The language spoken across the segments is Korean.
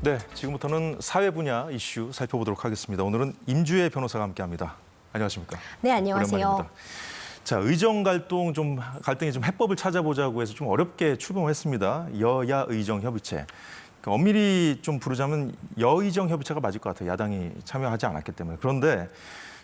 네, 지금부터는 사회 분야 이슈 살펴보도록 하겠습니다. 오늘은 임주혜 변호사가 함께합니다. 안녕하십니까? 네, 안녕하세요. 오랜만입니다. 자, 갈등이 좀 해법을 찾아보자고 해서 좀 어렵게 출범을 했습니다. 여야 의정 협의체. 그러니까 엄밀히 좀 부르자면 여의정 협의체가 맞을 것 같아요. 야당이 참여하지 않았기 때문에. 그런데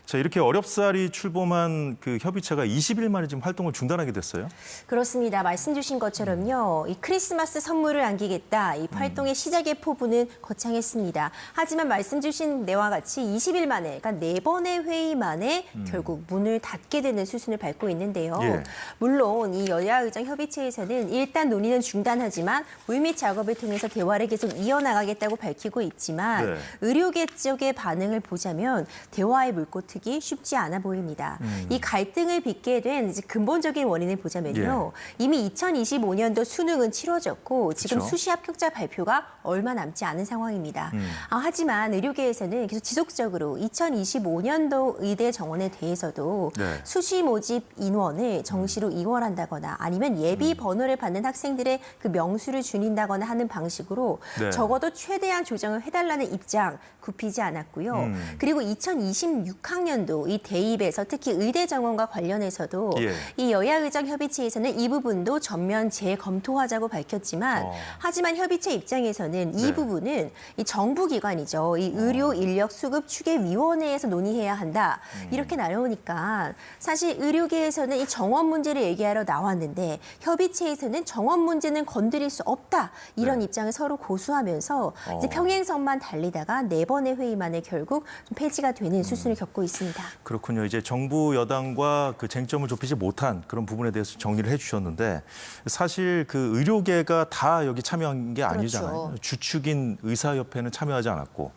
자, 이렇게 어렵사리 출범한 그 협의체가 20일 만에 지금 활동을 중단하게 됐어요. 그렇습니다. 말씀 주신 것처럼요. 이 크리스마스 선물을 안기겠다. 이 활동의 시작의 포부는 거창했습니다. 하지만 말씀 주신 내와 같이 20일 만에, 그러니까 4번의 회의 만에 결국 문을 닫게 되는 수순을 밟고 있는데요. 예. 물론 이 여야 의정 협의체에서는 일단 논의는 중단하지만 물밑 작업을 통해서 대화를 계속 이어나가겠다고 밝히고 있지만 네. 의료계 쪽의 반응을 보자면 대화의 물꼬 기 쉽지 않아 보입니다. 이 갈등을 빚게 된 이제 근본적인 원인을 보자면요. 이미 2025년도 수능은 치러졌고 지금 그렇죠. 수시 합격자 발표가 얼마 남지 않은 상황입니다. 하지만 의료계에서는 계속 지속적으로 2025년도 의대 정원에 대해서도 네. 수시 모집 인원을 정시로 이월한다거나 아니면 예비 번호를 받는 학생들의 그 명수를 줄인다거나 하는 방식으로 네. 적어도 최대한 조정을 해달라는 입장 굽히지 않았고요. 그리고 2026학년도 이 대입에서 특히 의대 정원과 관련해서도 예. 이 여야 의정 협의체에서는 이 부분도 전면 재검토하자고 밝혔지만 하지만 협의체 입장에서는 이 네. 부분은 이 정부 기관이죠. 이 의료 인력 수급 추계 위원회에서 논의해야 한다. 이렇게 나오니까 사실 의료계에서는 이 정원 문제를 얘기하러 나왔는데 협의체에서는 정원 문제는 건드릴 수 없다. 이런 네. 입장을 서로 고수하면서 이제 평행선만 달리다가 4번의 회의 만에 결국 좀 폐지가 되는 수순을 겪고 있습니다. 그렇군요. 이제 정부 여당과 그 쟁점을 좁히지 못한 그런 부분에 대해서 정리를 해주셨는데 사실 그 의료계가 다 여기 참여한 게 아니잖아요. 그렇죠. 주축인 의사협회는 참여하지 않았고,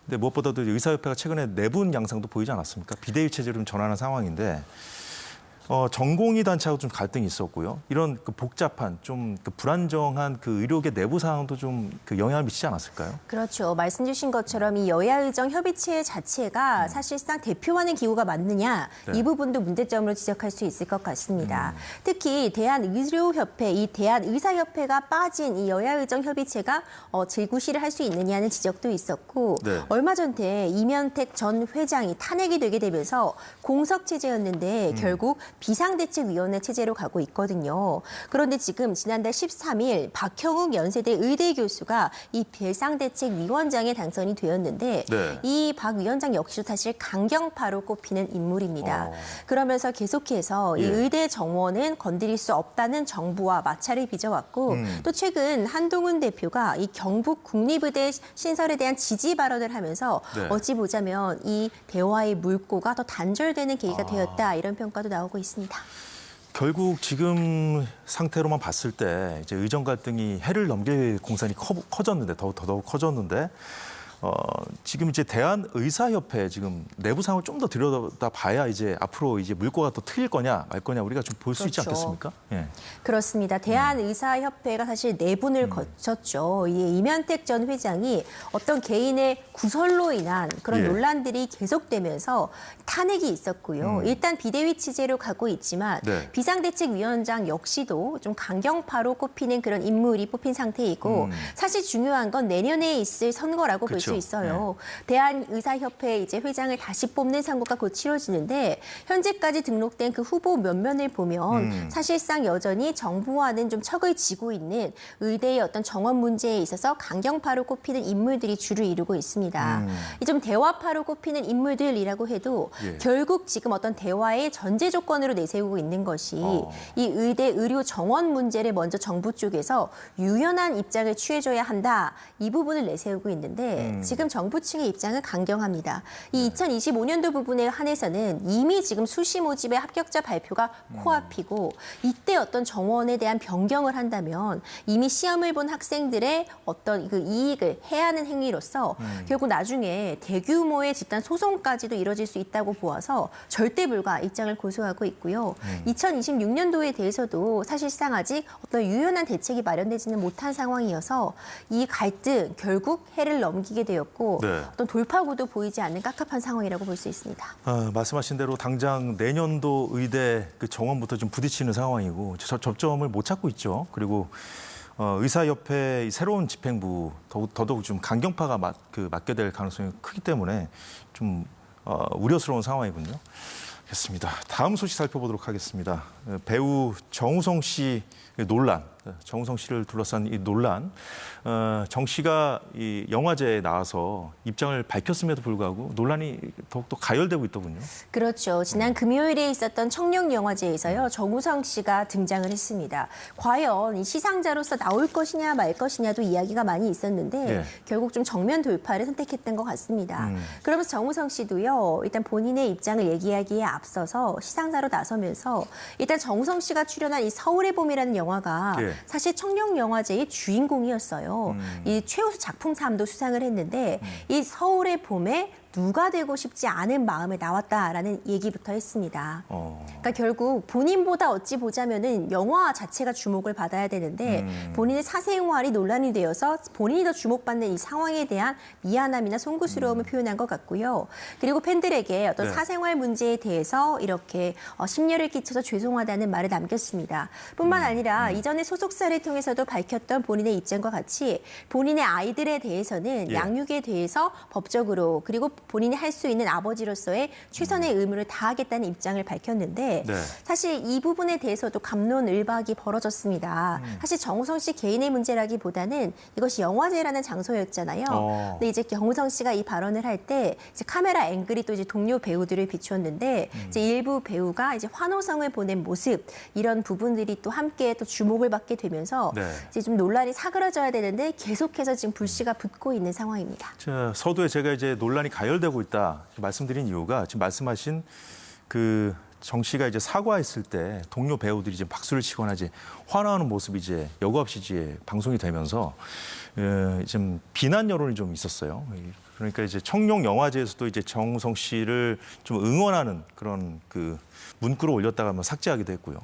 근데 무엇보다도 의사협회가 최근에 내분 양상도 보이지 않았습니까? 비대위 체제로 좀 전환한 상황인데. 전공의 단체하고 좀 갈등이 있었고요. 이런 그 복잡한 좀 그 불안정한 그 의료계 내부 상황도 좀 그 영향을 미치지 않았을까요? 그렇죠. 말씀 주신 것처럼 이 여야 의정 협의체 자체가 사실상 대표하는 기구가 맞느냐 네. 이 부분도 문제점으로 지적할 수 있을 것 같습니다. 특히 대한의료협회, 이 대한의사협회가 빠진 이 여야 의정 협의체가 재구시를 할 수 있느냐는 지적도 있었고 네. 얼마 전에 이면택 전 회장이 탄핵이 되게 되면서 공석 체제였는데 결국 비상대책위원회 체제로 가고 있거든요. 그런데 지금 지난달 13일 박형욱 연세대 의대 교수가 이 비상대책위원장에 당선이 되었는데 네. 이 박 위원장 역시도 사실 강경파로 꼽히는 인물입니다. 그러면서 계속해서 이 예. 의대 정원은 건드릴 수 없다는 정부와 마찰을 빚어왔고 또 최근 한동훈 대표가 이 경북 국립의대 신설에 대한 지지 발언을 하면서 네. 어찌 보자면 이 대화의 물꼬가 더 단절되는 계기가 되었다 이런 평가도 나오고 있습니다. 결국 지금 상태로만 봤을 때 이제 의정 갈등이 해를 넘길 공산이 커졌는데 더더욱 커졌는데 지금 이제 대한의사협회 지금 내부 상황을 좀 더 들여다봐야 이제 앞으로 이제 물꼬가 더 트일 거냐 말 거냐 우리가 좀 볼 수 있지 그렇죠. 않겠습니까? 예. 그렇습니다. 대한의사협회가 사실 내분을 거쳤죠. 이 이면택 전 회장이 어떤 개인의 구설로 인한 그런 예. 논란들이 계속되면서 탄핵이 있었고요. 일단 비대위 체제로 가고 있지만 네. 비상대책위원장 역시도 좀 강경파로 꼽히는 그런 인물이 뽑힌 상태이고 사실 중요한 건 내년에 있을 선거라고 볼 수 그렇죠. 있어요. 대한의사협회 이제 회장을 다시 뽑는 선거가 곧 치러지는데 현재까지 등록된 그 후보 면면을 보면 사실상 여전히 정부와는 좀 척을 지고 있는 의대의 어떤 정원 문제에 있어서 강경파로 꼽히는 인물들이 주를 이루고 있습니다. 이 좀 대화파로 꼽히는 인물들이라고 해도 예. 결국 지금 어떤 대화의 전제 조건으로 내세우고 있는 것이 이 의대 의료 정원 문제를 먼저 정부 쪽에서 유연한 입장을 취해줘야 한다. 이 부분을 내세우고 있는데 지금 정부 측의 입장은 강경합니다. 이 2025년도 부분에 한해서는 이미 지금 수시 모집의 합격자 발표가 코앞이고 이때 어떤 정원에 대한 변경을 한다면 이미 시험을 본 학생들의 어떤 그 이익을 해하는 행위로서 결국 나중에 대규모의 집단 소송까지도 이뤄질 수 있다고 보아서 절대 불가 입장을 고수하고 있고요. 2026년도에 대해서도 사실상 아직 어떤 유연한 대책이 마련되지는 못한 상황이어서 이 갈등 결국 해를 넘기게 되었고 네. 어떤 돌파구도 보이지 않는 깝깝한 상황이라고 볼 수 있습니다. 말씀하신 대로 당장 내년도 의대 그 정원부터 좀 부딪히는 상황이고 접점을 못 찾고 있죠. 그리고 의사협회 이 새로운 집행부 더더욱 좀 강경파가 맡게 될 가능성이 크기 때문에 좀 우려스러운 상황이군요. 알겠습니다. 다음 소식 살펴보도록 하겠습니다. 배우 정우성 씨 논란, 정우성 씨를 둘러싼 이 논란. 정 씨가 이 영화제에 나와서 입장을 밝혔음에도 불구하고 논란이 더욱더 가열되고 있더군요. 그렇죠. 지난 금요일에 있었던 청룡영화제에서요. 정우성 씨가 등장을 했습니다. 과연 이 시상자로서 나올 것이냐 말 것이냐도 이야기가 많이 있었는데 예. 결국 좀 정면 돌파를 선택했던 것 같습니다. 그러면서 정우성 씨도요. 일단 본인의 입장을 얘기하기에 앞서서 시상자로 나서면서 일단 정우성 씨가 출연한 이 서울의 봄이라는 영화가 예. 사실 청룡영화제의 주인공이었어요. 이 최우수 작품상도 수상을 했는데 이 서울의 봄에 누가 되고 싶지 않은 마음에 나왔다라는 얘기부터 했습니다. 그러니까 결국 본인보다 어찌 보자면은 영화 자체가 주목을 받아야 되는데 본인의 사생활이 논란이 되어서 본인이 더 주목받는 이 상황에 대한 미안함이나 송구스러움을 표현한 것 같고요. 그리고 팬들에게 어떤 네. 사생활 문제에 대해서 이렇게 심려를 끼쳐서 죄송하다는 말을 남겼습니다. 뿐만 아니라 이전에 소속사를 통해서도 밝혔던 본인의 입장과 같이 본인의 아이들에 대해서는 예. 양육에 대해서 법적으로 그리고 본인이 할 수 있는 아버지로서의 최선의 의무를 다하겠다는 입장을 밝혔는데 네. 사실 이 부분에 대해서도 갑론을박이 벌어졌습니다. 사실 정우성 씨 개인의 문제라기보다는 이것이 영화제라는 장소였잖아요. 근데 이제 정우성 씨가 이 발언을 할 때 이제 카메라 앵글이 또 이제 동료 배우들을 비추었는데 이제 일부 배우가 이제 환호성을 보낸 모습 이런 부분들이 또 함께 또 주목을 받게 되면서 네. 이제 좀 논란이 사그러져야 되는데 계속해서 지금 불씨가 붙고 있는 상황입니다. 자, 서두에 제가 이제 논란이 가열되고 있다 말씀드린 이유가 지금 말씀하신 그 정 씨가 이제 사과했을 때 동료 배우들이 이제 박수를 치거나 이제 환호하는 모습이 이제 여과 없이 이제 방송이 되면서 좀 비난 여론이 좀 있었어요. 그러니까 이제 청룡 영화제에서도 이제 정우성 씨를 좀 응원하는 그런 그 문구를 올렸다가 뭐 삭제하기도 했고요.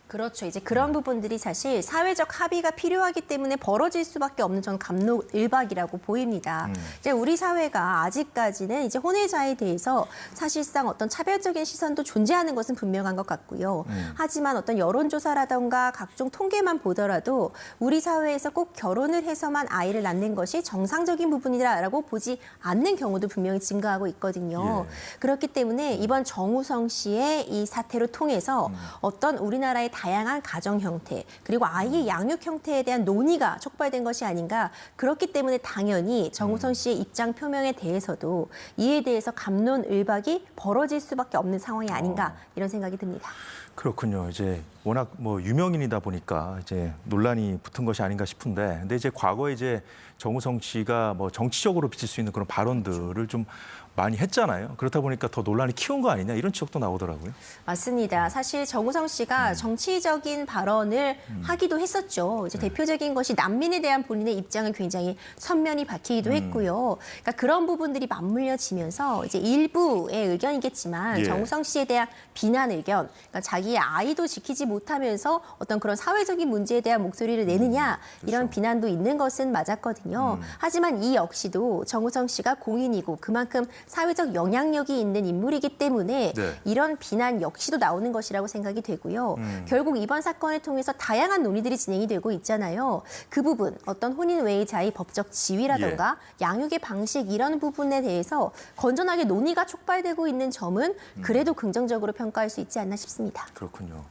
그렇죠. 이제 그런 부분들이 사실 사회적 합의가 필요하기 때문에 벌어질 수밖에 없는 전 갑론을박이라고 보입니다. 이제 우리 사회가 아직까지는 이제 혼외자에 대해서 사실상 어떤 차별적인 시선도 존재하는 것은 분명한 것 같고요. 하지만 어떤 여론조사라던가 각종 통계만 보더라도 우리 사회에서 꼭 결혼을 해서만 아이를 낳는 것이 정상적인 부분이라고 보지 않는 경우도 분명히 증가하고 있거든요. 그렇기 때문에 이번 정우성 씨의 이 사태를 통해서 어떤 우리나라의 다양한 가정 형태 그리고 아이의 양육 형태에 대한 논의가 촉발된 것이 아닌가. 그렇기 때문에 당연히 정우성 씨의 입장 표명에 대해서도 이에 대해서 갑론을박이 벌어질 수밖에 없는 상황이 아닌가 이런 생각이 듭니다. 그렇군요. 이제 워낙 뭐 유명인이다 보니까 이제 논란이 붙은 것이 아닌가 싶은데, 근데 이제 과거에 이제 정우성 씨가 뭐 정치적으로 비칠 수 있는 그런 발언들을 좀 많이 했잖아요. 그렇다 보니까 더 논란이 키운 거 아니냐 이런 지적도 나오더라고요. 맞습니다. 사실 정우성 씨가 정치적인 발언을 하기도 했었죠. 이제 대표적인 것이 난민에 대한 본인의 입장을 굉장히 선명히 밝히기도 했고요. 그러니까 그런 부분들이 맞물려지면서 이제 일부의 의견이겠지만 예. 정우성 씨에 대한 비난 의견, 그러니까 자기의 아이도 지키지 못하면서 어떤 그런 사회적인 문제에 대한 목소리를 내느냐 이런 비난도 있는 것은 맞았거든요. 하지만 이 역시도 정우성 씨가 공인이고 그만큼 사회적 영향력이 있는 인물이기 때문에 네. 이런 비난 역시도 나오는 것이라고 생각이 되고요. 결국 이번 사건을 통해서 다양한 논의들이 진행이 되고 있잖아요. 그 부분, 어떤 혼인 외의자의 법적 지위라던가 양육의 방식 이런 부분에 대해서 건전하게 논의가 촉발되고 있는 점은 그래도 긍정적으로 평가할 수 있지 않나 싶습니다. 그렇군요.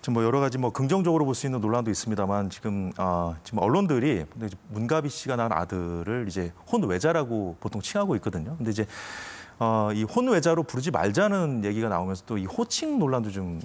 지금 뭐 여러 가지 뭐 긍정적으로 볼 수 있는 논란도 있습니다만 지금 언론들이 문가비 씨가 낳은 아들을 이제 혼외자라고 보통 칭하고 있거든요. 근데 이제 이 혼외자로 부르지 말자는 얘기가 나오면서 또 이 호칭 논란도 좀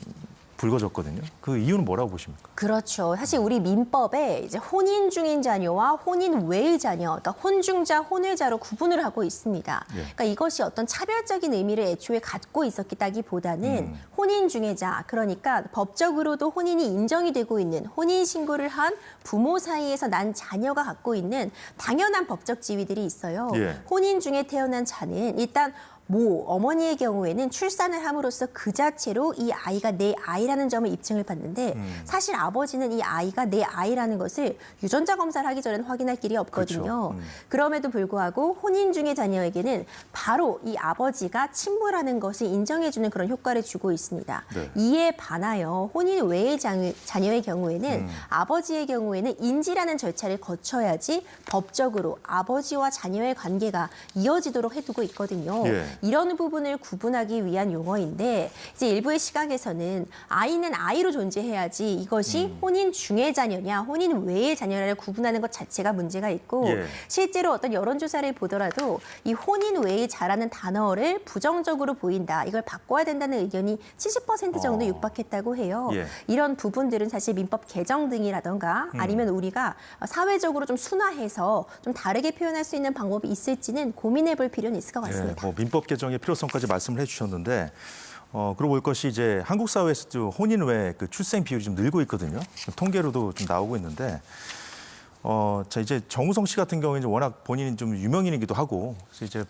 불거졌거든요. 그 이유는 뭐라고 보십니까? 그렇죠. 사실 우리 민법에 이제 혼인 중인 자녀와 혼인 외의 자녀, 그러니까 혼중자, 혼외자로 구분을 하고 있습니다. 그러니까 이것이 어떤 차별적인 의미를 애초에 갖고 있었다기보다는 혼인 중의 자, 그러니까 법적으로도 혼인이 인정이 되고 있는 혼인 신고를 한 부모 사이에서 난 자녀가 갖고 있는 당연한 법적 지위들이 있어요. 예. 혼인 중에 태어난 자는 일단 어머니의 경우에는 출산을 함으로써 그 자체로 이 아이가 내 아이라는 점을 입증을 받는데 사실 아버지는 이 아이가 내 아이라는 것을 유전자 검사를 하기 전에는 확인할 길이 없거든요. 그렇죠. 그럼에도 불구하고 혼인 중의 자녀에게는 바로 이 아버지가 친부라는 것을 인정해주는 그런 효과를 주고 있습니다. 네. 이에 반하여 혼인 외의 자녀의 경우에는 아버지의 경우에는 인지라는 절차를 거쳐야지 법적으로 아버지와 자녀의 관계가 이어지도록 해두고 있거든요. 예. 이런 부분을 구분하기 위한 용어인데 이제 일부의 시각에서는 아이는 아이로 존재해야지 이것이 혼인 중의 자녀냐 혼인 외의 자녀를 구분하는 것 자체가 문제가 있고 예. 실제로 어떤 여론조사를 보더라도 이 혼인 외의 자라는 단어를 부정적으로 보인다. 이걸 바꿔야 된다는 의견이 70% 정도 육박했다고 해요. 예. 이런 부분들은 사실 민법 개정 등이라던가 아니면 우리가 사회적으로 좀 순화해서 좀 다르게 표현할 수 있는 방법이 있을지는 고민해 볼 필요는 있을 것 같습니다. 뭐 민법 개정의 필요성까지 말씀을 해주셨는데 그러고 볼 것이 이제 한국 사회에서도 혼인 외 그 출생 비율이 좀 늘고 있거든요. 통계로도 좀 나오고 있는데 자 이제 정우성 씨 같은 경우에는 워낙 본인이 좀 유명인이기도 하고 그래서 이제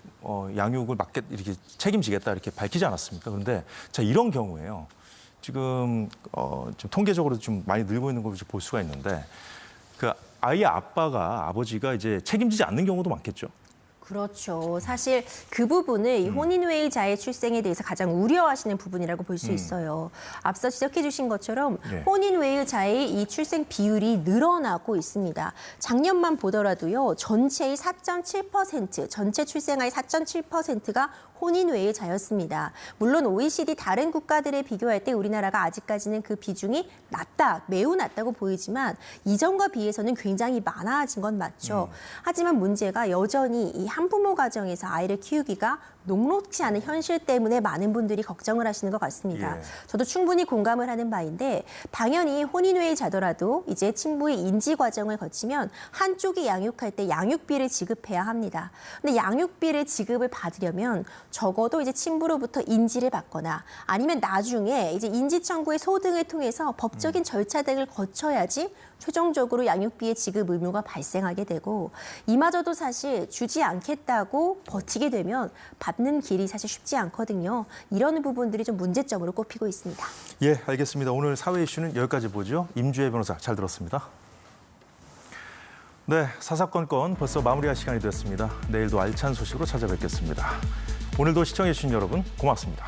양육을 이렇게 책임지겠다 이렇게 밝히지 않았습니까? 그런데 자 이런 경우에요. 지금 좀 통계적으로 좀 많이 늘고 있는 걸 볼 수가 있는데 그 아이의 아버지가 이제 책임지지 않는 경우도 많겠죠. 그렇죠. 사실 그 부분을 이 혼인외의자의 출생에 대해서 가장 우려하시는 부분이라고 볼 수 있어요. 앞서 지적해 주신 것처럼 네. 혼인외의자의 이 출생 비율이 늘어나고 있습니다. 작년만 보더라도요. 전체의 4.7%, 전체 출생아의 4.7%가 혼인외의자였습니다. 물론 OECD 다른 국가들에 비교할 때 우리나라가 아직까지는 그 비중이 낮다, 매우 낮다고 보이지만 이전과 비해서는 굉장히 많아진 건 맞죠. 하지만 문제가 여전히 이 한부모 가정에서 아이를 키우기가 녹록지 않은 현실 때문에 많은 분들이 걱정을 하시는 것 같습니다. 예. 저도 충분히 공감을 하는 바인데 당연히 혼인외의자더라도 이제 친부의 인지 과정을 거치면 한쪽이 양육할 때 양육비를 지급해야 합니다. 근데 양육비를 지급을 받으려면 적어도 이제 친부로부터 인지를 받거나 아니면 나중에 이제 인지 청구의 소등을 통해서 법적인 절차 등을 거쳐야지 최종적으로 양육비의 지급 의무가 발생하게 되고 이마저도 사실 주지 않겠다고 버티게 되면 받는 길이 사실 쉽지 않거든요. 이런 부분들이 좀 문제점으로 꼽히고 있습니다. 예, 알겠습니다. 오늘 사회 이슈는 여기까지 보죠. 임주혜 변호사 잘 들었습니다. 네, 사사건건 벌써 마무리할 시간이 됐습니다. 내일도 알찬 소식으로 찾아뵙겠습니다. 오늘도 시청해 주신 여러분 고맙습니다.